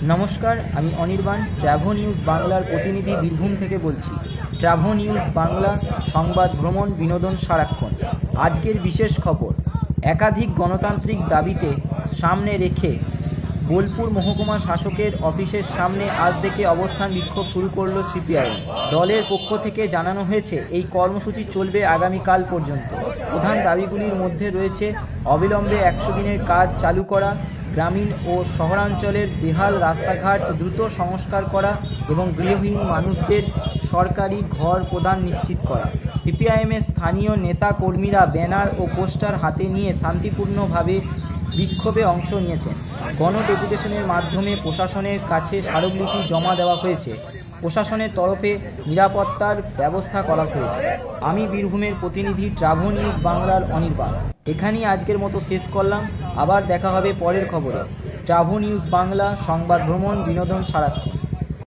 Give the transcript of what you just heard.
নমস্কার, আমি Anirban Travo news বাংলার প্রতিনিধি বীরভূম থেকে বলছি। ট্রাভো নিউজ বাংলা, সংবাদ ভ্রমণ, বিনোদন সারাক্ষণ। আজকের বিশেষ খবর, একাধিক গণতান্ত্রিক দাবিতে সামনে রেখে বোলপুর মহকুমা শাসকের অফিসের সামনে আজ থেকে অবস্থান বিক্ষোভ শুরু করল সিপিআইএম। দলের পক্ষ থেকে জানানো হয়েছে এই কর্মসূচি চলবে আগামীকাল পর্যন্ত। প্রধান দাবিগুলির মধ্যে রয়েছে অবিলম্বে 100 দিনের কাজ চালু করা, গ্রামীণ ও শহরাঞ্চলের বেহাল রাস্তাঘাট দ্রুত সংস্কার করা এবং গৃহহীন মানুষদের সরকারি ঘর প্রদান নিশ্চিত করা। সিপিআইএমের স্থানীয় নেতা কর্মীরা ব্যানার ও পোস্টার হাতে নিয়ে শান্তিপূর্ণভাবে বিক্ষোভে অংশ নিয়েছেন। গণডেপুটেশনের মাধ্যমে প্রশাসনের কাছে স্মারকলিপি জমা দেওয়া হয়েছে। প্রশাসনের তরফে নিরাপত্তার ব্যবস্থা করা হয়েছে। আমি বীরভূমের প্রতিনিধি ট্রাভো নিউজ বাংলার অনির্বাণ। এখানেই আজকের মতো শেষ করলাম। আবার দেখা হবে পরের খবরে। ট্রাভো নিউজ বাংলা, সংবাদ ভ্রমণ, বিনোদন সারাক্ষণ।